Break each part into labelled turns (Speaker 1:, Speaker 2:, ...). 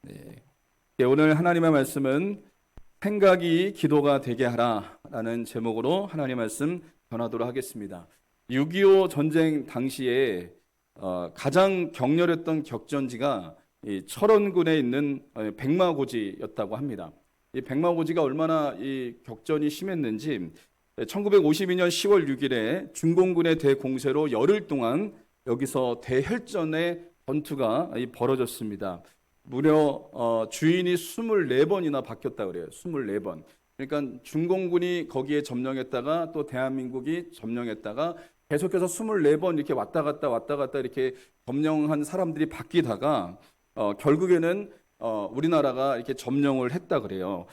Speaker 1: 네, 오늘 하나님의 말씀은 생각이 기도가 되게 하라라는 제목으로 하나님의 말씀 전하도록 하겠습니다. 6.25 전쟁 당시에 가장 격렬했던 격전지가 이 철원군에 있는 백마고지였다고 합니다. 이 백마고지가 얼마나 이 격전이 심했는지 1952년 10월 6일에 중공군의 대공세로 열흘 동안 여기서 대혈전의 전투가 벌어졌습니다. 무려 주인이 24번이나 바뀌었다 그래요. 24번. 그러니까 중공군이 거기에 점령했다가 또 대한민국이 점령했다가 계속해서 24번 이렇게 왔다 갔다 이렇게 점령한 사람들이 바뀌다가 결국에는 우리나라가 이렇게 점령을 했다 그래요.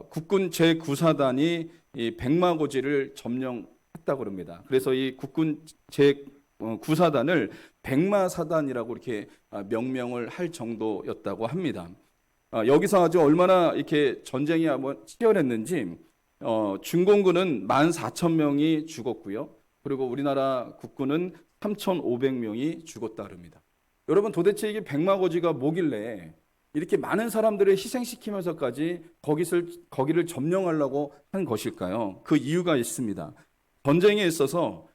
Speaker 1: 국군 제9사단이 이 백마고지를 점령했다 그럽니다. 그래서 이 국군 제9사단을 백마사단이라고 이렇게 명명을 할 정도였다고 합니다. 여기서 아주 얼마나 이렇게 전쟁이 치열했는지 중공군은 14,000명이 죽었고요. 그리고 우리나라 국군은 3,500명이 죽었다 그럽니다. 여러분 도대체 이게 백마고지가 뭐길래 이렇게 많은 사람들을 희생시키면서까지 거기를 점령하려고 한 것일까요? 그 이유가 있습니다. 전쟁에 있어서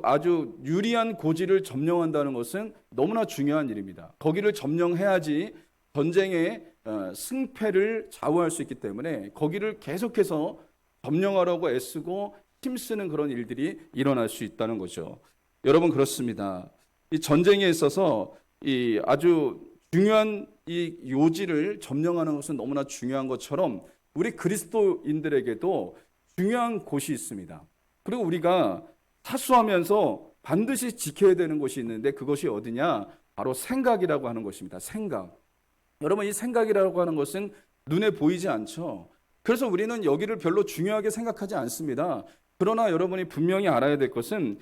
Speaker 1: 아주 유리한 고지를 점령한다는 것은 너무나 중요한 일입니다. 거기를 점령해야지 전쟁의 승패를 좌우할 수 있기 때문에 거기를 계속해서 점령하려고 애쓰고 힘쓰는 그런 일들이 일어날 수 있다는 거죠. 여러분 그렇습니다. 이 전쟁에 있어서 이 아주 중요한 이 요지를 점령하는 것은 너무나 중요한 것처럼 우리 그리스도인들에게도 중요한 곳이 있습니다. 그리고 우리가 사수하면서 반드시 지켜야 되는 곳이 있는데 그것이 어디냐? 바로 생각이라고 하는 것입니다. 생각. 여러분 이 생각이라고 하는 것은 눈에 보이지 않죠. 그래서 우리는 여기를 별로 중요하게 생각하지 않습니다. 그러나 여러분이 분명히 알아야 될 것은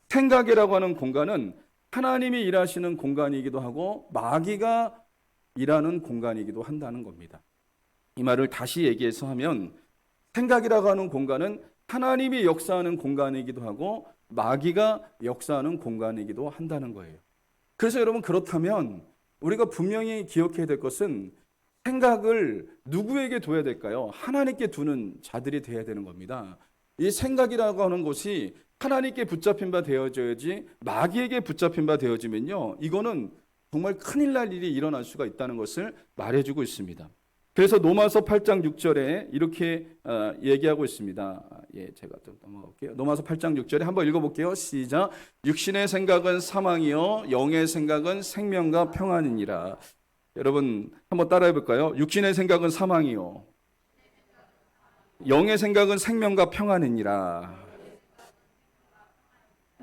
Speaker 1: 생각이라고 하는 공간은 하나님이 일하시는 공간이기도 하고 마귀가 일하는 공간이기도 한다는 겁니다. 이 말을 다시 얘기해서 하면 생각이라고 하는 공간은 하나님이 역사하는 공간이기도 하고 마귀가 역사하는 공간이기도 한다는 거예요. 그래서 여러분 그렇다면 우리가 분명히 기억해야 될 것은 생각을 누구에게 둬야 될까요? 하나님께 두는 자들이 되어야 되는 겁니다. 이 생각이라고 하는 것이 하나님께 붙잡힌 바 되어져야지 마귀에게 붙잡힌 바 되어지면요. 이거는 정말 큰일 날 일이 일어날 수가 있다는 것을 말해주고 있습니다. 그래서 로마서 8장 6절에 이렇게 얘기하고 있습니다. 제가 좀 넘어갈게요. 로마서 8장 6절에 한번 읽어볼게요. 시작. 육신의 생각은 사망이요 영의 생각은 생명과 평안이니라. 여러분 한번 따라해 볼까요? 육신의 생각은 사망이요 영의 생각은 생명과 평안이니라.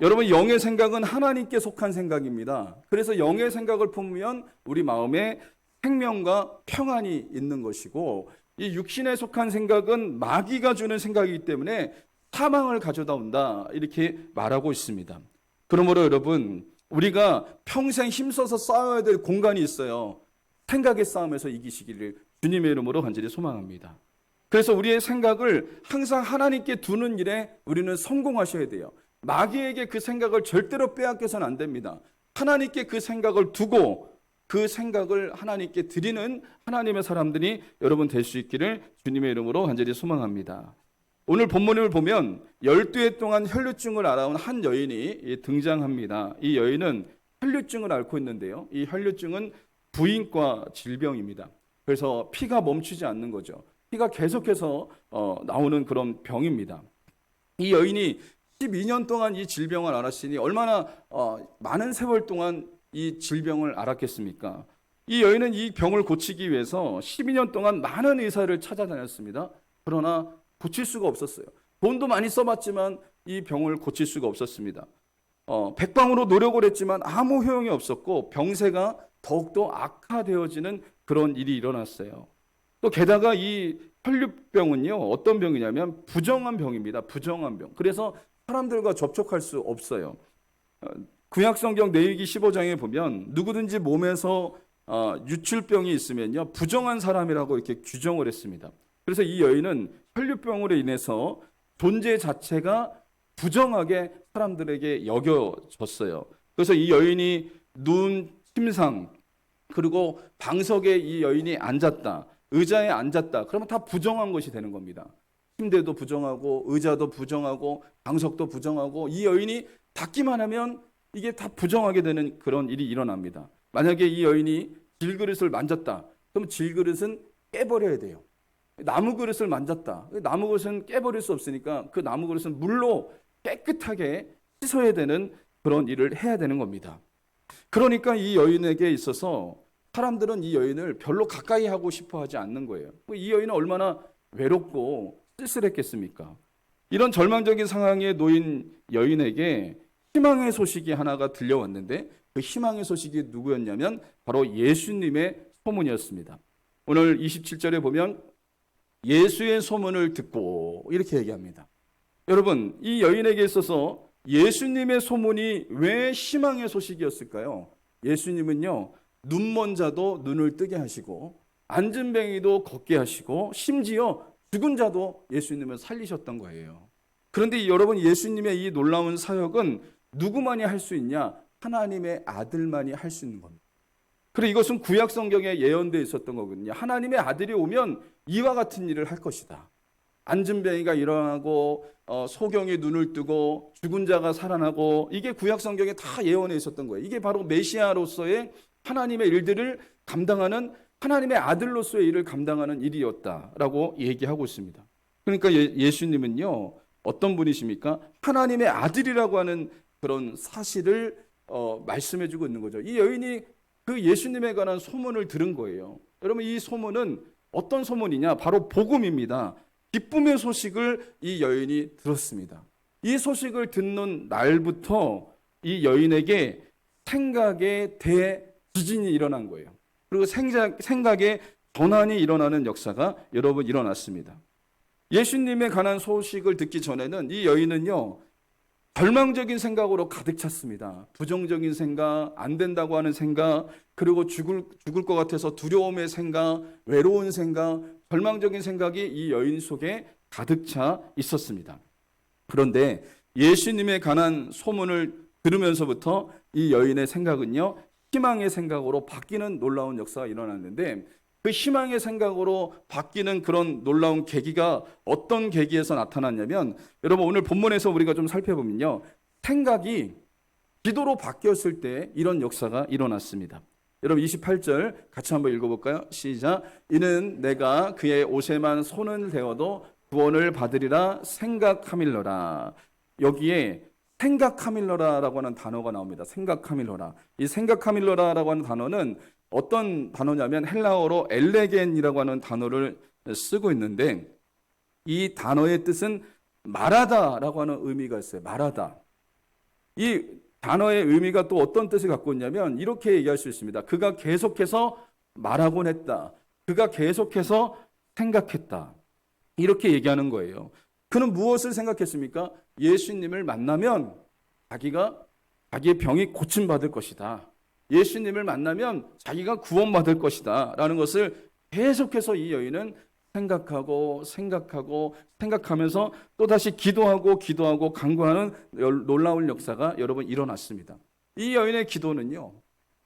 Speaker 1: 여러분 영의 생각은 하나님께 속한 생각입니다. 그래서 영의 생각을 품으면 우리 마음에 생명과 평안이 있는 것이고 이 육신에 속한 생각은 마귀가 주는 생각이기 때문에 사망을 가져다 온다 이렇게 말하고 있습니다. 그러므로 여러분 우리가 평생 힘써서 싸워야 될 공간이 있어요. 생각의 싸움에서 이기시기를 주님의 이름으로 간절히 소망합니다. 그래서 우리의 생각을 항상 하나님께 두는 일에 우리는 성공하셔야 돼요. 마귀에게 그 생각을 절대로 빼앗겨서는 안 됩니다. 하나님께 그 생각을 두고 그 생각을 하나님께 드리는 하나님의 사람들이 여러분 될 수 있기를 주님의 이름으로 간절히 소망합니다. 오늘 본문을 보면 12해 동안 혈류증을 앓아온 한 여인이 등장합니다. 이 여인은 혈류증을 앓고 있는데요. 이 혈류증은 부인과 질병입니다. 그래서 피가 멈추지 않는 거죠. 피가 계속해서 나오는 그런 병입니다. 이 여인이 12년 동안 이 질병을 앓았으니 얼마나 많은 세월 동안 이 질병을 앓았겠습니까? 이 여인은 이 병을 고치기 위해서 12년 동안 많은 의사를 찾아다녔습니다. 그러나 고칠 수가 없었어요. 돈도 많이 써봤지만 이 병을 고칠 수가 없었습니다. 백방으로 노력을 했지만 아무 효용이 없었고 병세가 더욱더 악화되어지는 그런 일이 일어났어요. 또 게다가 이 혈류병은요 어떤 병이냐면 부정한 병입니다. 부정한 병. 그래서 사람들과 접촉할 수 없어요. 구약성경 레위기 15장에 보면 누구든지 몸에서 유출병이 있으면요 부정한 사람이라고 이렇게 규정을 했습니다. 그래서 이 여인은 혈류병으로 인해서 존재 자체가 부정하게 사람들에게 여겨졌어요. 그래서 이 여인이 눈 침상 그리고 방석에 이 여인이 앉았다, 의자에 앉았다, 그러면 다 부정한 것이 되는 겁니다. 침대도 부정하고 의자도 부정하고 방석도 부정하고 이 여인이 닿기만 하면 이게 다 부정하게 되는 그런 일이 일어납니다. 만약에 이 여인이 질그릇을 만졌다, 그럼 질그릇은 깨버려야 돼요. 나무 그릇을 만졌다, 나무 그릇은 깨버릴 수 없으니까 그 나무 그릇은 물로 깨끗하게 씻어야 되는 그런 일을 해야 되는 겁니다. 그러니까 이 여인에게 있어서 사람들은 이 여인을 별로 가까이 하고 싶어 하지 않는 거예요. 이 여인은 얼마나 외롭고 쓸쓸했겠습니까? 이런 절망적인 상황에 놓인 여인에게 희망의 소식이 하나가 들려왔는데 그 희망의 소식이 누구였냐면 바로 예수님의 소문이었습니다. 오늘 27절에 보면 예수의 소문을 듣고 이렇게 얘기합니다. 여러분, 이 여인에게 있어서 예수님의 소문이 왜 희망의 소식이었을까요? 예수님은요, 눈먼 자도 눈을 뜨게 하시고 앉은 뱅이도 걷게 하시고 심지어 죽은 자도 예수님은 살리셨던 거예요. 그런데 여러분, 예수님의 이 놀라운 사역은 누구만이 할 수 있냐? 하나님의 아들만이 할 수 있는 겁니다. 그리고 이것은 구약 성경에 예언되어 있었던 거거든요. 하나님의 아들이 오면 이와 같은 일을 할 것이다. 앉은 뱅이가 일어나고 소경이 눈을 뜨고 죽은 자가 살아나고, 이게 구약 성경에 다 예언해 있었던 거예요. 이게 바로 메시아로서의 하나님의 일들을 감당하는, 하나님의 아들로서의 일을 감당하는 일이었다라고 얘기하고 있습니다. 그러니까 예수님은요, 어떤 분이십니까? 하나님의 아들이라고 하는 그런 사실을 말씀해 주고 있는 거죠. 이 여인이 그 예수님에 관한 소문을 들은 거예요. 여러분, 이 소문은 어떤 소문이냐? 바로 복음입니다. 기쁨의 소식을 이 여인이 들었습니다. 이 소식을 듣는 날부터 이 여인에게 생각의 대지진이 일어난 거예요. 그리고 생각의 전환이 일어나는 역사가 여러분 일어났습니다. 예수님에 관한 소식을 듣기 전에는 이 여인은요, 절망적인 생각으로 가득 찼습니다. 부정적인 생각, 안 된다고 하는 생각, 그리고 죽을 것 같아서 두려움의 생각, 외로운 생각, 절망적인 생각이 이 여인 속에 가득 차 있었습니다. 그런데 예수님에 관한 소문을 들으면서부터 이 여인의 생각은요, 희망의 생각으로 바뀌는 놀라운 역사가 일어났는데, 그 희망의 생각으로 바뀌는 그런 놀라운 계기가 어떤 계기에서 나타났냐면, 여러분 오늘 본문에서 우리가 좀 살펴보면요, 생각이 기도로 바뀌었을 때 이런 역사가 일어났습니다. 여러분 28절 같이 한번 읽어볼까요? 시작. 이는 내가 그의 옷에만 손을 대어도 구원을 받으리라 생각하밀러라. 여기에 생각하밀러라라고 하는 단어가 나옵니다. 생각하밀러라. 이 생각하밀러라라고 하는 단어는 어떤 단어냐면 헬라어로 엘레겐이라고 하는 단어를 쓰고 있는데, 이 단어의 뜻은 말하다라고 하는 의미가 있어요. 말하다. 이 단어의 의미가 또 어떤 뜻을 갖고 있냐면 이렇게 얘기할 수 있습니다. 그가 계속해서 말하곤 했다. 그가 계속해서 생각했다. 이렇게 얘기하는 거예요. 그는 무엇을 생각했습니까? 예수님을 만나면 자기의 병이 고침받을 것이다. 예수님을 만나면 자기가 구원받을 것이다 라는 것을 계속해서 이 여인은 생각하면서 또다시 기도하고 간구하는 놀라운 역사가 여러분 일어났습니다. 이 여인의 기도는요,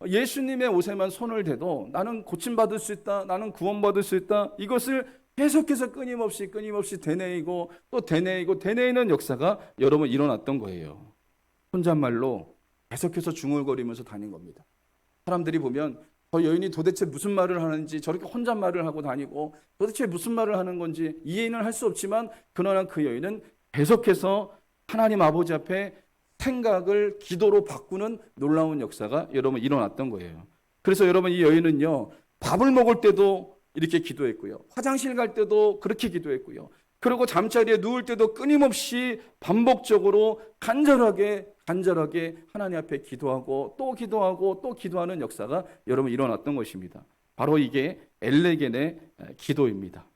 Speaker 1: 예수님의 옷에만 손을 대도 나는 고침받을 수 있다, 나는 구원받을 수 있다, 이것을 계속해서 끊임없이 되뇌이고 또 되뇌이는 역사가 여러분 일어났던 거예요. 혼잣말로 계속해서 중얼거리면서 다닌 겁니다. 사람들이 보면 저 여인이 도대체 무슨 말을 하는지, 저렇게 혼잣말을 하고 다니고 도대체 무슨 말을 하는 건지 이해는 할 수 없지만, 그러나 그 여인은 계속해서 하나님 아버지 앞에 생각을 기도로 바꾸는 놀라운 역사가 여러분 일어났던 거예요. 그래서 여러분 이 여인은요, 밥을 먹을 때도 이렇게 기도했고요, 화장실 갈 때도 그렇게 기도했고요, 그리고 잠자리에 누울 때도 끊임없이 반복적으로 간절하게 하나님 앞에 기도하고 또 기도하는 역사가 여러분 일어났던 것입니다. 바로 이게 엘레겐의 기도입니다.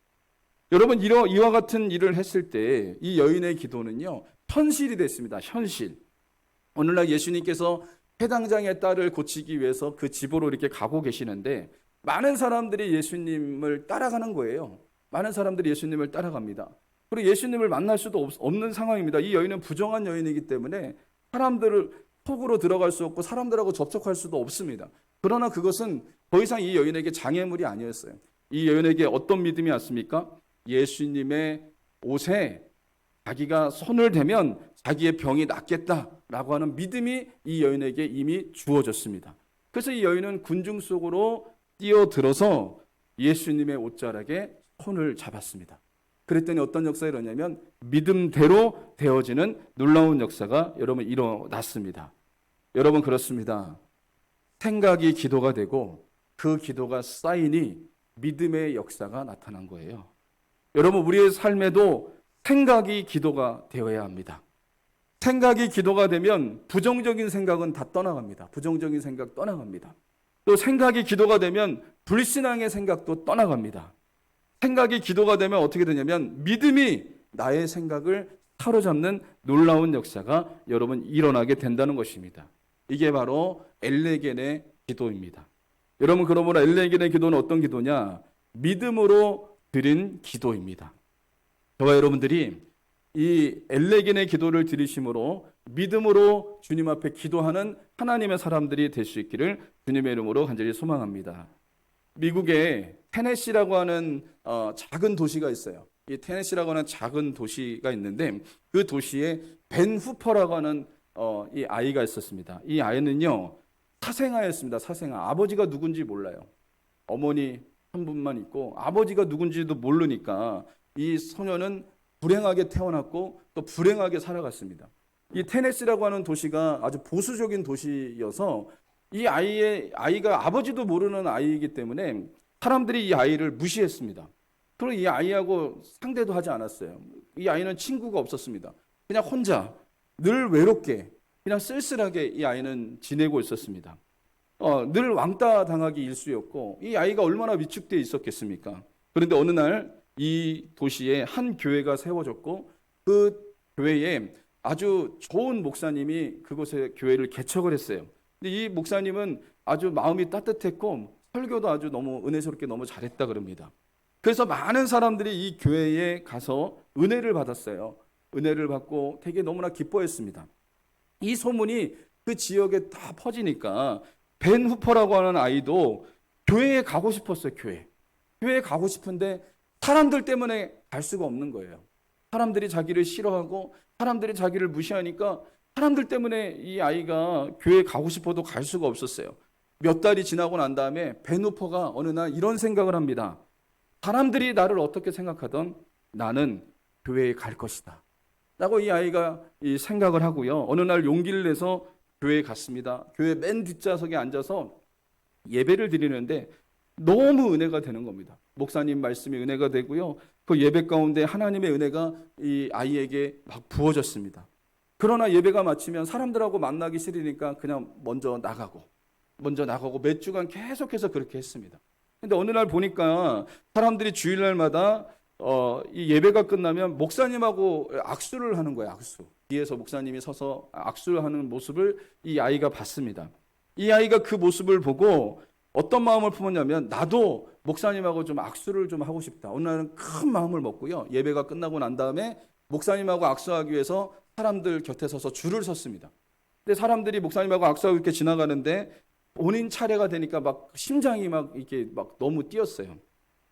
Speaker 1: 여러분 이와 같은 일을 했을 때 이 여인의 기도는요, 현실이 됐습니다. 현실. 오늘날 예수님께서 해당장의 딸을 고치기 위해서 그 집으로 이렇게 가고 계시는데 많은 사람들이 예수님을 따라가는 거예요. 많은 사람들이 예수님을 따라갑니다. 그리고 예수님을 만날 수도 없는 상황입니다. 이 여인은 부정한 여인이기 때문에 사람들을 속으로 들어갈 수 없고 사람들하고 접촉할 수도 없습니다. 그러나 그것은 더 이상 이 여인에게 장애물이 아니었어요. 이 여인에게 어떤 믿음이 왔습니까? 예수님의 옷에 자기가 손을 대면 자기의 병이 낫겠다라고 하는 믿음이 이 여인에게 이미 주어졌습니다. 그래서 이 여인은 군중 속으로 뛰어들어서 예수님의 옷자락에 손을 잡았습니다. 그랬더니 어떤 역사가 일어나냐면 믿음대로 되어지는 놀라운 역사가 여러분 일어났습니다. 여러분 그렇습니다. 생각이 기도가 되고 그 기도가 쌓이니 믿음의 역사가 나타난 거예요. 여러분 우리의 삶에도 생각이 기도가 되어야 합니다. 생각이 기도가 되면 부정적인 생각은 다 떠나갑니다. 부정적인 생각 떠나갑니다. 또 생각이 기도가 되면 불신앙의 생각도 떠나갑니다. 생각이 기도가 되면 어떻게 되냐면 믿음이 나의 생각을 사로잡는 놀라운 역사가 여러분 일어나게 된다는 것입니다. 이게 바로 엘레겐의 기도입니다. 여러분 그러므로 엘레겐의 기도는 어떤 기도냐? 믿음으로 드린 기도입니다. 저와 여러분들이 이 엘레겐의 기도를 드리심으로 믿음으로 주님 앞에 기도하는 하나님의 사람들이 될 수 있기를 주님의 이름으로 간절히 소망합니다. 미국에 테네시라고 하는 작은 도시가 있어요. 이 테네시라고 하는 작은 도시가 있는데 그 도시에 벤 후퍼라고 하는 이 아이가 있었습니다. 이 아이는요 사생아였습니다. 사생아. 아버지가 누군지 몰라요. 어머니 한 분만 있고 아버지가 누군지도 모르니까 이 소녀는 불행하게 태어났고 또 불행하게 살아갔습니다. 이 테네시라고 하는 도시가 아주 보수적인 도시여서 이 아이가 아버지도 모르는 아이이기 때문에 사람들이 이 아이를 무시했습니다. 그리고 이 아이하고 상대도 하지 않았어요. 이 아이는 친구가 없었습니다. 그냥 혼자 늘 외롭게 그냥 쓸쓸하게 이 아이는 지내고 있었습니다. 늘 왕따 당하기 일쑤였고 이 아이가 얼마나 위축되어 있었겠습니까? 그런데 어느 날 이 도시에 한 교회가 세워졌고 그 교회에 아주 좋은 목사님이 그곳에 교회를 개척을 했어요. 근데 이 목사님은 아주 마음이 따뜻했고 설교도 아주 너무 은혜스럽게 너무 잘했다 그럽니다. 그래서 많은 사람들이 이 교회에 가서 은혜를 받았어요. 은혜를 받고 되게 너무나 기뻐했습니다. 이 소문이 그 지역에 다 퍼지니까 벤 후퍼라고 하는 아이도 교회에 가고 싶었어요. 교회에 가고 싶은데 사람들 때문에 갈 수가 없는 거예요. 사람들이 자기를 싫어하고 사람들이 자기를 무시하니까 사람들 때문에 이 아이가 교회에 가고 싶어도 갈 수가 없었어요. 몇 달이 지나고 난 다음에 벤 후퍼가 어느 날 이런 생각을 합니다. 사람들이 나를 어떻게 생각하던 나는 교회에 갈 것이다 라고 이 아이가 이 생각을 하고요. 어느 날 용기를 내서 교회에 갔습니다. 교회 맨 뒷좌석에 앉아서 예배를 드리는데 너무 은혜가 되는 겁니다. 목사님 말씀이 은혜가 되고요. 그 예배 가운데 하나님의 은혜가 이 아이에게 막 부어졌습니다. 그러나 예배가 마치면 사람들하고 만나기 싫으니까 그냥 먼저 나가고 몇 주간 계속해서 그렇게 했습니다. 근데 어느 날 보니까 사람들이 주일날마다 이 예배가 끝나면 목사님하고 악수를 하는 거예요. 악수. 뒤에서 목사님이 서서 악수를 하는 모습을 이 아이가 봤습니다. 이 아이가 그 모습을 보고 어떤 마음을 품었냐면 나도 목사님하고 좀 악수를 좀 하고 싶다. 어느 날은 큰 마음을 먹고요. 예배가 끝나고 난 다음에 목사님하고 악수하기 위해서 사람들 곁에 서서 줄을 섰습니다. 근데 사람들이 목사님하고 악수하고 이렇게 지나가는데 본인 차례가 되니까 막 심장이 막 이렇게 막 너무 뛰었어요.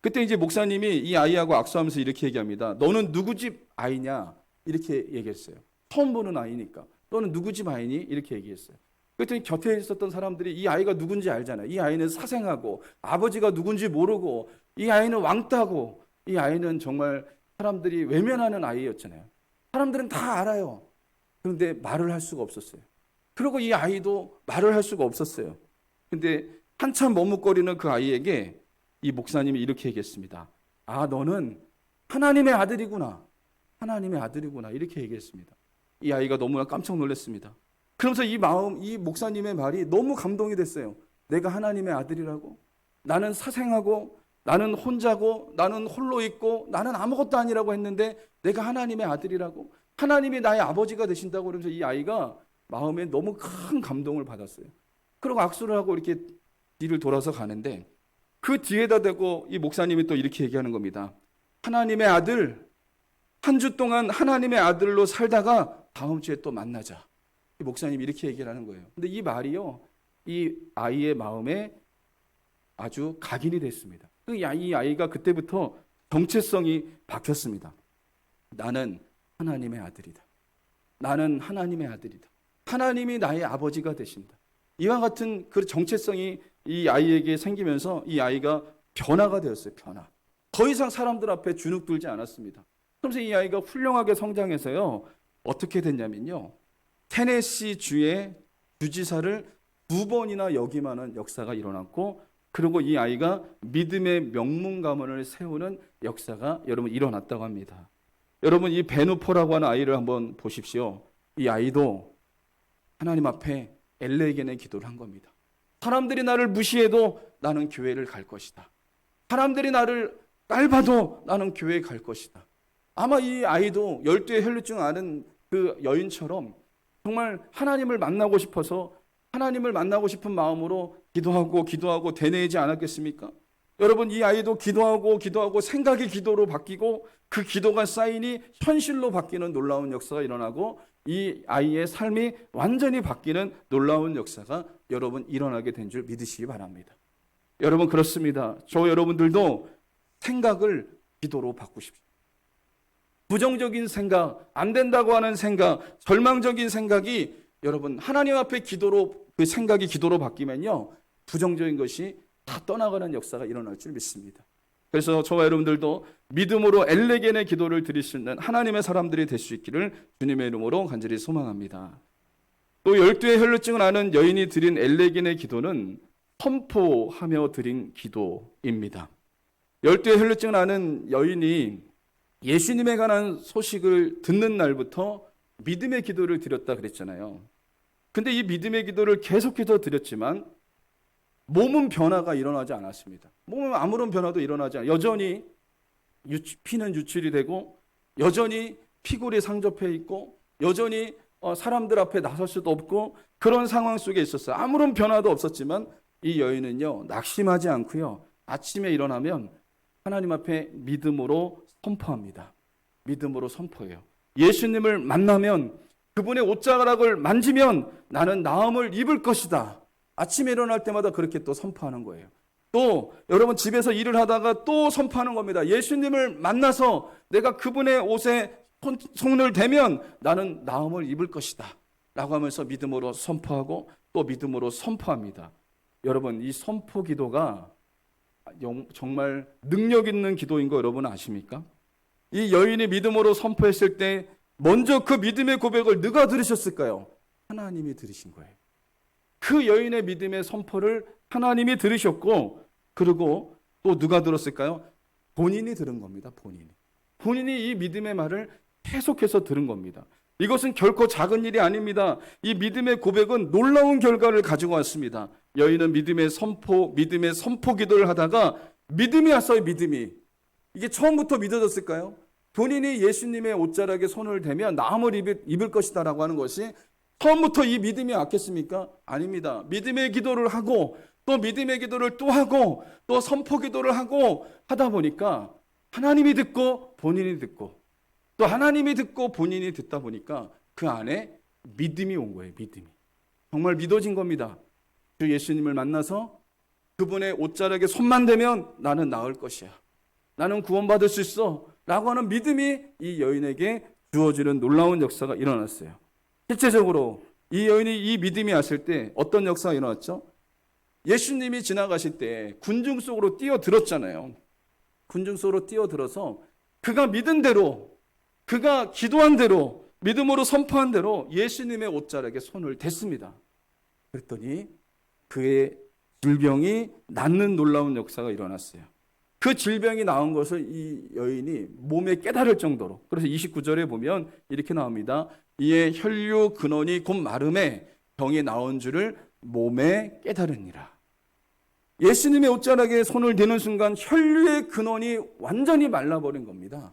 Speaker 1: 그때 이제 목사님이 이 아이하고 악수하면서 이렇게 얘기합니다. 너는 누구 집 아이냐? 이렇게 얘기했어요. 처음 보는 아이니까. 너는 누구 집 아이니? 이렇게 얘기했어요. 그랬더니 곁에 있었던 사람들이 이 아이가 누군지 알잖아요. 이 아이는 사생하고 아버지가 누군지 모르고 이 아이는 왕따고 이 아이는 정말 사람들이 외면하는 아이였잖아요. 사람들은 다 알아요. 그런데 말을 할 수가 없었어요. 그리고 이 아이도 말을 할 수가 없었어요. 근데 한참 머뭇거리는 그 아이에게 이 목사님이 이렇게 얘기했습니다. 아, 너는 하나님의 아들이구나. 하나님의 아들이구나. 이렇게 얘기했습니다. 이 아이가 너무나 깜짝 놀랐습니다. 그러면서 이 목사님의 말이 너무 감동이 됐어요. 내가 하나님의 아들이라고? 나는 사생하고, 나는 혼자고, 나는 홀로 있고, 나는 아무것도 아니라고 했는데 내가 하나님의 아들이라고? 하나님이 나의 아버지가 되신다고 그러면서 이 아이가 마음에 너무 큰 감동을 받았어요. 그리고 악수를 하고 이렇게 뒤를 돌아서 가는데 그 뒤에다 대고 이 목사님이 또 이렇게 얘기하는 겁니다. 하나님의 아들, 한 주 동안 하나님의 아들로 살다가 다음 주에 또 만나자. 이 목사님이 이렇게 얘기를 하는 거예요. 근데 이 말이요, 이 아이의 마음에 아주 각인이 됐습니다. 이 아이가 그때부터 정체성이 바뀌었습니다. 나는 하나님의 아들이다. 나는 하나님의 아들이다. 하나님이 나의 아버지가 되신다. 이와 같은 그 정체성이 이 아이에게 생기면서 이 아이가 변화가 되었어요. 변화. 더 이상 사람들 앞에 주눅 들지 않았습니다. 그러면서 이 아이가 훌륭하게 성장해서요. 어떻게 됐냐면요. 테네시 주의 주지사를 2번이나 역임하는 역사가 일어났고, 그리고 이 아이가 믿음의 명문 가문을 세우는 역사가 여러분 일어났다고 합니다. 여러분 이 베누포라고 하는 아이를 한번 보십시오. 이 아이도 하나님 앞에 엘레겐의 기도를 한 겁니다. 사람들이 나를 무시해도 나는 교회를 갈 것이다. 사람들이 나를 깔봐도 나는 교회에 갈 것이다. 아마 이 아이도 12의 혈루증 앓은 그 여인처럼 정말 하나님을 만나고 싶어서 하나님을 만나고 싶은 마음으로 기도하고 되뇌이지 않았겠습니까? 여러분 이 아이도 기도하고 생각이 기도로 바뀌고 그 기도가 쌓이니 현실로 바뀌는 놀라운 역사가 일어나고 이 아이의 삶이 완전히 바뀌는 놀라운 역사가 여러분 일어나게 된 줄 믿으시기 바랍니다. 여러분 그렇습니다. 저 여러분들도 생각을 기도로 바꾸십시오. 부정적인 생각, 안 된다고 하는 생각, 절망적인 생각이 여러분 하나님 앞에 기도로 그 생각이 기도로 바뀌면요. 부정적인 것이 다 떠나가는 역사가 일어날 줄 믿습니다. 그래서 저와 여러분들도 믿음으로 엘레겐의 기도를 드릴 수 있는 하나님의 사람들이 될 수 있기를 주님의 이름으로 간절히 소망합니다. 또 12의 혈루증을 앓은 여인이 드린 엘레겐의 기도는 선포하며 드린 기도입니다. 12의 혈루증을 앓은 여인이 예수님에 관한 소식을 듣는 날부터 믿음의 기도를 드렸다 그랬잖아요. 근데 이 믿음의 기도를 계속해서 드렸지만 몸은 변화가 일어나지 않았습니다. 몸은 아무런 변화도 일어나지 않아요. 여전히 피는 유출이 되고 여전히 피골이 상접해 있고 여전히 사람들 앞에 나설 수도 없고 그런 상황 속에 있었어요. 아무런 변화도 없었지만 이 여인은요 낙심하지 않고요 아침에 일어나면 하나님 앞에 믿음으로 선포합니다. 믿음으로 선포해요. 예수님을 만나면 그분의 옷자락을 만지면 나는 나음을 입을 것이다. 아침에 일어날 때마다 그렇게 또 선포하는 거예요. 또 여러분 집에서 일을 하다가 또 선포하는 겁니다. 예수님을 만나서 내가 그분의 옷에 손을 대면 나는 나음을 입을 것이다 라고 하면서 믿음으로 선포하고 또 믿음으로 선포합니다. 여러분 이 선포 기도가 정말 능력 있는 기도인 거 여러분 아십니까? 이 여인이 믿음으로 선포했을 때 먼저 그 믿음의 고백을 누가 들으셨을까요? 하나님이 들으신 거예요. 그 여인의 믿음의 선포를 하나님이 들으셨고 그리고 또 누가 들었을까요? 본인이 들은 겁니다. 본인이 이 믿음의 말을 계속해서 들은 겁니다. 이것은 결코 작은 일이 아닙니다. 이 믿음의 고백은 놀라운 결과를 가지고 왔습니다. 여인은 믿음의 선포 기도를 하다가 믿음이 왔어요. 믿음이. 이게 처음부터 믿어졌을까요? 본인이 예수님의 옷자락에 손을 대면 나음을 입을 것이다 라고 하는 것이 처음부터 이 믿음이 왔겠습니까? 아닙니다. 믿음의 기도를 하고 또 믿음의 기도를 또 하고 또 선포 기도를 하고 하다 보니까 하나님이 듣고 본인이 듣고 또 하나님이 듣고 본인이 듣다 보니까 그 안에 믿음이 온 거예요. 믿음이. 정말 믿어진 겁니다. 주 예수님을 만나서 그분의 옷자락에 손만 대면 나는 나을 것이야. 나는 구원받을 수 있어. 라고 하는 믿음이 이 여인에게 주어지는 놀라운 역사가 일어났어요. 실제적으로 이 여인이 이 믿음이 왔을 때 어떤 역사가 일어났죠? 예수님이 지나가실 때 군중 속으로 뛰어들었잖아요. 군중 속으로 뛰어들어서 그가 믿은 대로 그가 기도한 대로 믿음으로 선포한 대로 예수님의 옷자락에 손을 댔습니다. 그랬더니 그의 질병이 낫는 놀라운 역사가 일어났어요. 그 질병이 나온 것을 이 여인이 몸에 깨달을 정도로 그래서 29절에 보면 이렇게 나옵니다. 이에 혈류 근원이 곧 마름에 병이 나온 줄을 몸에 깨달으니라. 예수님의 옷자락에 손을 대는 순간 혈류의 근원이 완전히 말라버린 겁니다.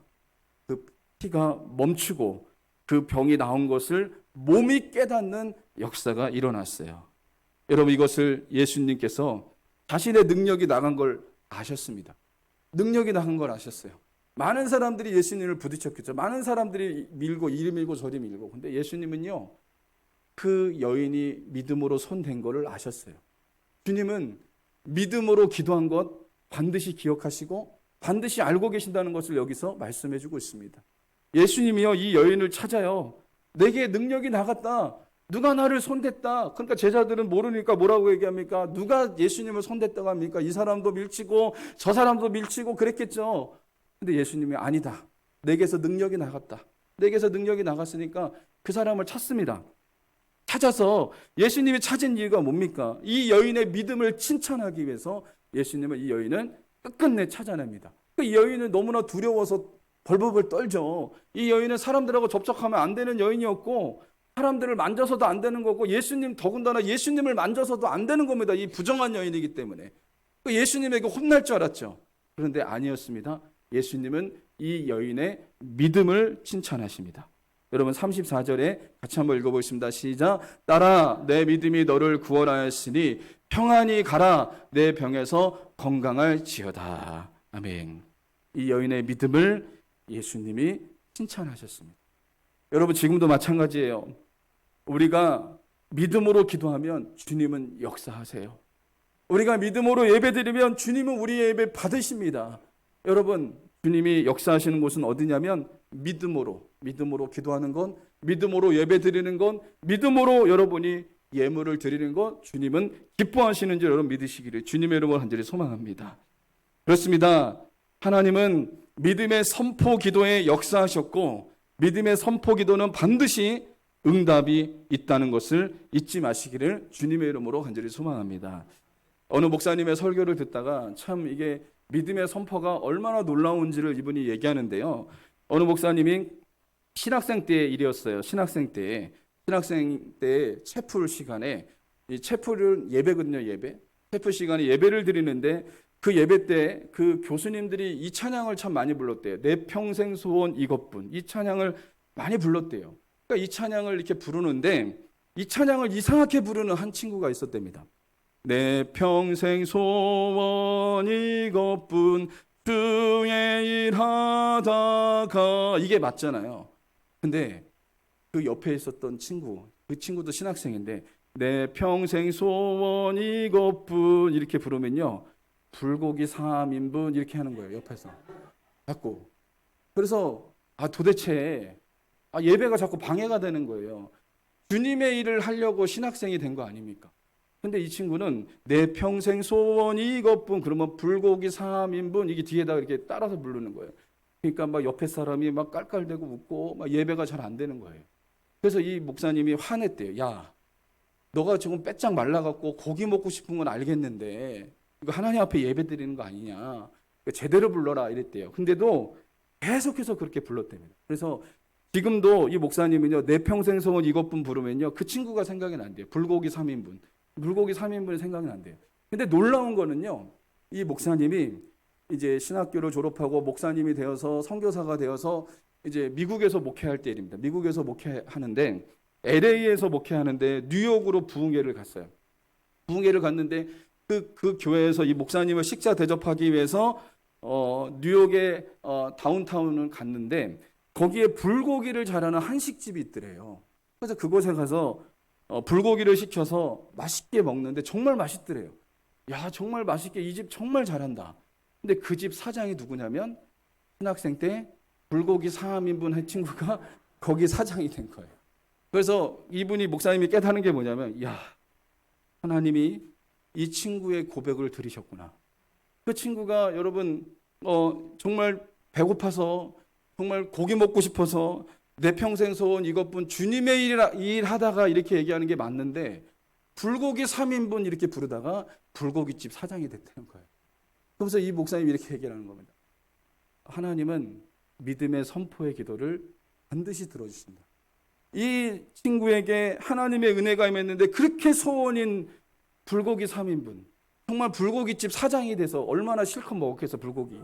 Speaker 1: 그 피가 멈추고 그 병이 나온 것을 몸이 깨닫는 역사가 일어났어요. 여러분 이것을 예수님께서 자신의 능력이 나간 걸 아셨습니다. 능력이 나간 걸 아셨어요. 많은 사람들이 예수님을 부딪혔겠죠. 많은 사람들이 밀고 이리 밀고 저리 밀고. 근데 예수님은요. 그 여인이 믿음으로 손댄 것을 아셨어요. 주님은 믿음으로 기도한 것 반드시 기억하시고 반드시 알고 계신다는 것을 여기서 말씀해 주고 있습니다. 예수님이요, 이 여인을 찾아요. 내게 능력이 나갔다. 누가 나를 손댔다. 그러니까 제자들은 모르니까 뭐라고 얘기합니까? 누가 예수님을 손댔다고 합니까? 이 사람도 밀치고 저 사람도 밀치고 그랬겠죠. 근데 예수님이 아니다. 내게서 능력이 나갔다. 내게서 능력이 나갔으니까 그 사람을 찾습니다. 찾아서 예수님이 찾은 이유가 뭡니까? 이 여인의 믿음을 칭찬하기 위해서 예수님은 이 여인을 끝끝내 찾아냅니다. 이 여인은 너무나 두려워서 벌벌벌 떨죠. 이 여인은 사람들하고 접촉하면 안 되는 여인이었고 사람들을 만져서도 안 되는 거고 예수님 더군다나 예수님을 만져서도 안 되는 겁니다. 이 부정한 여인이기 때문에. 예수님에게 혼날 줄 알았죠. 그런데 아니었습니다. 예수님은 이 여인의 믿음을 칭찬하십니다. 여러분 34절에 같이 한번 읽어보겠습니다. 시작. 딸아 내 믿음이 너를 구원하였으니 평안히 가라. 내 병에서 건강할지어다. 아멘. 이 여인의 믿음을 예수님이 칭찬하셨습니다. 여러분 지금도 마찬가지예요. 우리가 믿음으로 기도하면 주님은 역사하세요. 우리가 믿음으로 예배드리면 주님은 우리의 예배 받으십니다. 여러분 주님이 역사하시는 곳은 어디냐면 믿음으로 기도하는 건, 믿음으로 예배드리는 건, 믿음으로 여러분이 예물을 드리는 것 주님은 기뻐하시는 줄 여러분 믿으시기를 주님의 이름으로 간절히 소망합니다. 그렇습니다. 하나님은 믿음의 선포 기도에 역사하셨고 믿음의 선포 기도는 반드시 응답이 있다는 것을 잊지 마시기를 주님의 이름으로 간절히 소망합니다. 어느 목사님의 설교를 듣다가 참 이게 믿음의 선포가 얼마나 놀라운지를 이분이 얘기하는데요. 어느 목사님이 신학생 때의 일이었어요. 신학생 때 채플 시간에 이 채플은 예배거든요. 예배. 채플 시간에 예배를 드리는데 그 예배 때 그 교수님들이 이 찬양을 참 많이 불렀대요. 내 평생 소원 이것뿐. 이 찬양을 많이 불렀대요. 그러니까 이 찬양을 이렇게 부르는데 이 찬양을 이상하게 부르는 한 친구가 있었답니다. 내 평생 소원 이것뿐 주의 일하다가 이게 맞잖아요. 근데 그 옆에 있었던 친구, 그 친구도 신학생인데 내 평생 소원 이것뿐 이렇게 부르면요. 불고기 3인분 이렇게 하는 거예요. 옆에서. 자꾸. 그래서 도대체 예배가 자꾸 방해가 되는 거예요. 주님의 일을 하려고 신학생이 된 거 아닙니까? 근데 이 친구는 내 평생 소원이 이것뿐 그러면 불고기 3인분 이게 뒤에다가 이렇게 따라서 부르는 거예요. 그러니까 막 옆에 사람이 막 깔깔대고 웃고 막 예배가 잘 안 되는 거예요. 그래서 이 목사님이 화냈대요. 야, 너가 지금 빼짝 말라갖고 고기 먹고 싶은 건 알겠는데 이거 하나님 앞에 예배 드리는 거 아니냐. 제대로 불러라 이랬대요. 근데도 계속해서 그렇게 불렀답니다. 그래서 지금도 이 목사님은요. 내 평생 소원 이것뿐 부르면요. 그 친구가 생각이 난대요. 불고기 3인분. 불고기 3인분이 생각이 난대요. 근데 놀라운 거는요. 이 목사님이 이제 신학교를 졸업하고 목사님이 되어서 선교사가 되어서 이제 미국에서 목회할 때 일입니다. 미국에서 목회하는데 LA에서 목회하는데 뉴욕으로 부흥회를 갔어요. 부흥회를 갔는데 그 교회에서 이 목사님을 식사 대접하기 위해서 뉴욕의 다운타운을 갔는데 거기에 불고기를 잘하는 한식집이 있더래요. 그래서 그곳에 가서 불고기를 시켜서 맛있게 먹는데 정말 맛있더래요. 야, 정말 맛있게 이 집 정말 잘한다. 근데 그 집 사장이 누구냐면 신학생 때 불고기 3인분 한 친구가 거기 사장이 된 거예요. 그래서 이분이 목사님이 깨닫는 게 뭐냐면 야, 하나님이 이 친구의 고백을 들으셨구나. 그 친구가 여러분 정말 배고파서 정말 고기 먹고 싶어서 내 평생 소원 이것뿐 주님의 일 하다가 이렇게 얘기하는 게 맞는데 불고기 3인분 이렇게 부르다가 불고기집 사장이 됐다는 거예요. 그러면서 이 목사님이 이렇게 얘기하는 겁니다. 하나님은 믿음의 선포의 기도를 반드시 들어주신다. 이 친구에게 하나님의 은혜가 임했는데 그렇게 소원인 불고기 3인분 정말 불고기집 사장이 돼서 얼마나 실컷 먹었겠어 불고기.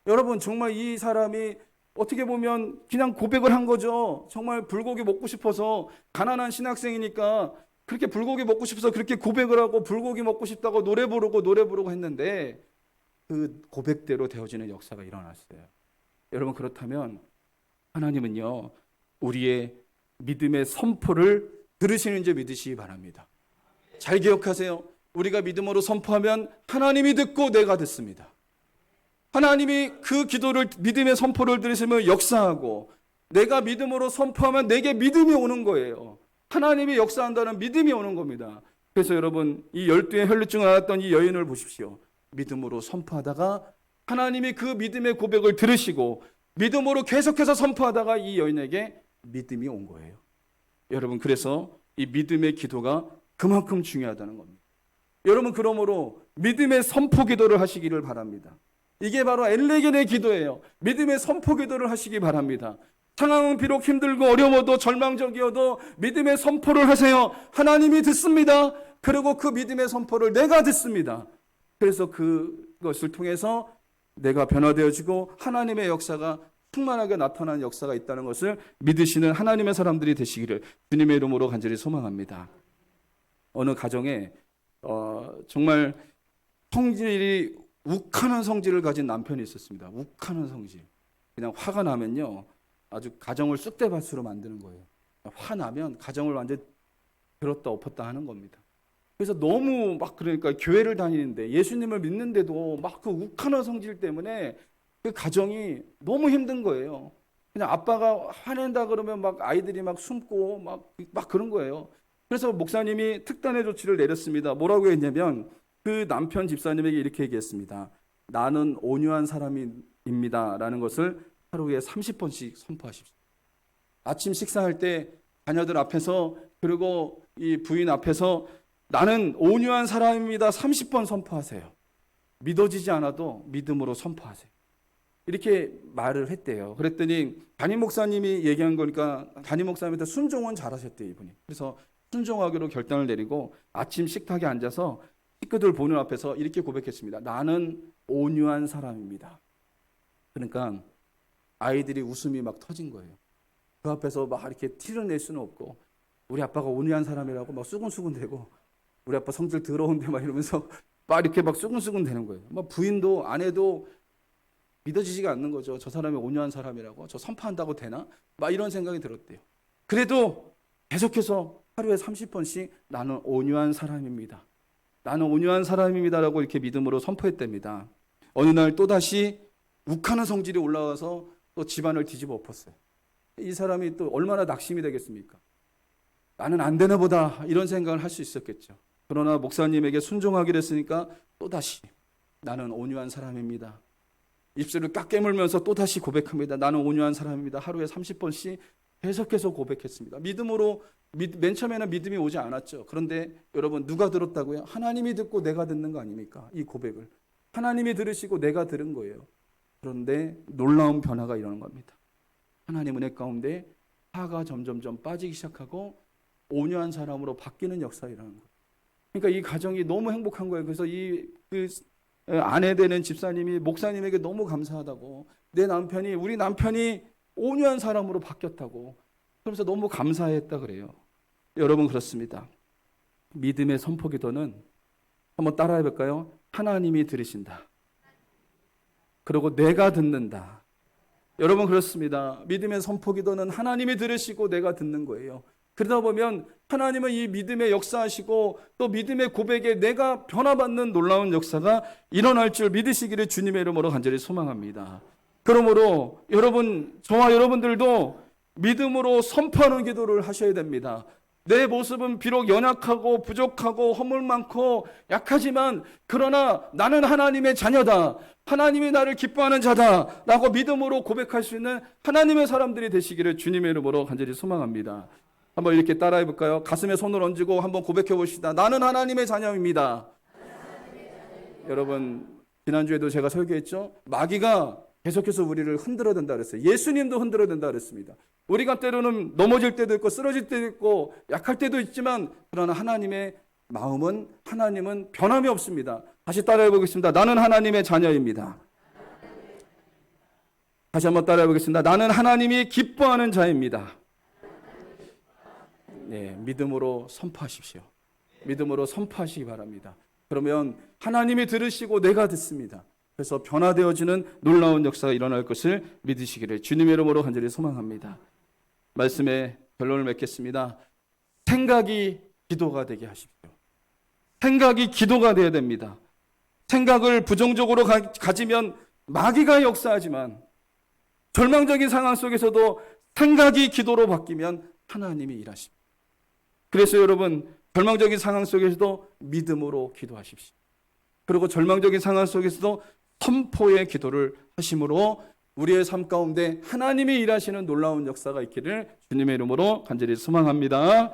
Speaker 1: 여러분 정말 이 사람이 어떻게 보면 그냥 고백을 한 거죠. 정말 불고기 먹고 싶어서 가난한 신학생이니까 그렇게 불고기 먹고 싶어서 그렇게 고백을 하고 불고기 먹고 싶다고 노래 부르고 했는데 그 고백대로 되어지는 역사가 일어났어요. 여러분 그렇다면 하나님은요 우리의 믿음의 선포를 들으시는지 믿으시기 바랍니다. 잘 기억하세요. 우리가 믿음으로 선포하면 하나님이 듣고 내가 듣습니다. 하나님이 그 기도를, 믿음의 선포를 들으시면 역사하고, 내가 믿음으로 선포하면 내게 믿음이 오는 거예요. 하나님이 역사한다는 믿음이 오는 겁니다. 그래서 여러분, 이 12의 혈루증을 앓았던 이 여인을 보십시오. 믿음으로 선포하다가 하나님이 그 믿음의 고백을 들으시고 믿음으로 계속해서 선포하다가 이 여인에게 믿음이 온 거예요. 여러분, 그래서 이 믿음의 기도가 그만큼 중요하다는 겁니다. 여러분, 그러므로 믿음의 선포 기도를 하시기를 바랍니다. 이게 바로 엘레겐의 기도예요. 믿음의 선포 기도를 하시기 바랍니다. 상황은 비록 힘들고 어려워도 절망적이어도 믿음의 선포를 하세요. 하나님이 듣습니다. 그리고 그 믿음의 선포를 내가 듣습니다. 그래서 그것을 통해서 내가 변화되어지고 하나님의 역사가 충만하게 나타나는 역사가 있다는 것을 믿으시는 하나님의 사람들이 되시기를 주님의 이름으로 간절히 소망합니다. 어느 가정에 정말 성질이 욱하는 성질을 가진 남편이 있었습니다. 욱하는 성질. 그냥 화가 나면요, 아주 가정을 쑥대밭으로 만드는 거예요. 화나면 가정을 완전 들었다 엎었다 하는 겁니다. 그래서 너무 막, 그러니까 교회를 다니는데 예수님을 믿는데도 막 그 욱하는 성질 때문에 그 가정이 너무 힘든 거예요. 그냥 아빠가 화낸다 그러면 막 아이들이 막 숨고 막 그런 거예요. 그래서 목사님이 특단의 조치를 내렸습니다. 뭐라고 했냐면 그 남편 집사님에게 이렇게 얘기했습니다. 나는 온유한 사람입니다 라는 것을 하루에 30번씩 선포하십시오. 아침 식사할 때 자녀들 앞에서, 그리고 이 부인 앞에서 나는 온유한 사람입니다 30번 선포하세요. 믿어지지 않아도 믿음으로 선포하세요. 이렇게 말을 했대요. 그랬더니 담임 목사님이 얘기한 거니까 담임 목사님한테 순종은 잘하셨대요, 이분이. 그래서 순종하기로 결단을 내리고 아침 식탁에 앉아서 식구들 보는 앞에서 이렇게 고백했습니다. 나는 온유한 사람입니다. 그러니까 아이들이 웃음이 막 터진 거예요. 그 앞에서 막 이렇게 티를 낼 수는 없고, 우리 아빠가 온유한 사람이라고 막 수근수근대고, 우리 아빠 성질 더러운데 막 이러면서 막 이렇게 막 수근수근 되는 거예요. 막 부인도 아내도 믿어지지가 않는 거죠. 저 사람이 온유한 사람이라고, 저 선포한다고 되나? 막 이런 생각이 들었대요. 그래도 계속해서 하루에 30번씩 나는 온유한 사람입니다. 나는 온유한 사람입니다라고 이렇게 믿음으로 선포했답니다. 어느 날 또다시 욱하는 성질이 올라와서 또 집안을 뒤집어 엎었어요. 이 사람이 또 얼마나 낙심이 되겠습니까? 나는 안 되나 보다 이런 생각을 할 수 있었겠죠. 그러나 목사님에게 순종하기로 했으니까 또다시 나는 온유한 사람입니다. 입술을 꽉 깨물면서 또다시 고백합니다. 나는 온유한 사람입니다. 하루에 30번씩 계속해서 고백했습니다. 믿음으로, 맨 처음에는 믿음이 오지 않았죠. 그런데 여러분, 누가 들었다고요? 하나님이 듣고 내가 듣는 거 아닙니까? 이 고백을 하나님이 들으시고 내가 들은 거예요. 그런데 놀라운 변화가 일어나는 겁니다. 하나님 은혜 가운데 화가 점점점 빠지기 시작하고 온유한 사람으로 바뀌는 역사가 일어나는 거예요. 그러니까 이 가정이 너무 행복한 거예요. 그래서 그 아내 되는 집사님이 목사님에게 너무 감사하다고, 우리 남편이 온유한 사람으로 바뀌었다고, 그러면서 너무 감사했다 그래요. 여러분, 그렇습니다. 믿음의 선포 기도는 한번 따라해 볼까요? 하나님이 들으신다. 그리고 내가 듣는다. 여러분, 그렇습니다. 믿음의 선포 기도는 하나님이 들으시고 내가 듣는 거예요. 그러다 보면 하나님은 이 믿음에 역사하시고 또 믿음의 고백에 내가 변화받는 놀라운 역사가 일어날 줄 믿으시기를 주님의 이름으로 간절히 소망합니다. 그러므로 여러분, 저와 여러분들도 믿음으로 선포하는 기도를 하셔야 됩니다. 내 모습은 비록 연약하고 부족하고 허물 많고 약하지만, 그러나 나는 하나님의 자녀다, 하나님이 나를 기뻐하는 자다 라고 믿음으로 고백할 수 있는 하나님의 사람들이 되시기를 주님의 이름으로 간절히 소망합니다. 한번 이렇게 따라해 볼까요? 가슴에 손을 얹고 한번 고백해 봅시다. 나는 하나님의 자녀입니다. 여러분, 지난주에도 제가 설교했죠? 마귀가 계속해서 우리를 흔들어 댄다 그랬어요. 예수님도 흔들어 댄다 그랬습니다. 우리가 때로는 넘어질 때도 있고 쓰러질 때도 있고 약할 때도 있지만, 그러나 하나님의 마음은, 하나님은 변함이 없습니다. 다시 따라해 보겠습니다. 나는 하나님의 자녀입니다. 다시 한번 따라해 보겠습니다. 나는 하나님이 기뻐하는 자입니다. 네, 믿음으로 선포하십시오. 믿음으로 선포하시기 바랍니다. 그러면 하나님이 들으시고 내가 듣습니다. 그래서 변화되어지는 놀라운 역사가 일어날 것을 믿으시기를 주님의 이름으로 간절히 소망합니다. 말씀의 결론을 맺겠습니다. 생각이 기도가 되게 하십시오. 생각이 기도가 되어야 됩니다. 생각을 부정적으로 가지면 마귀가 역사하지만 절망적인 상황 속에서도 생각이 기도로 바뀌면 하나님이 일하십니다. 그래서 여러분, 절망적인 상황 속에서도 믿음으로 기도하십시오. 그리고 절망적인 상황 속에서도 선포의 기도를 하심으로 우리의 삶 가운데 하나님이 일하시는 놀라운 역사가 있기를 주님의 이름으로 간절히 소망합니다.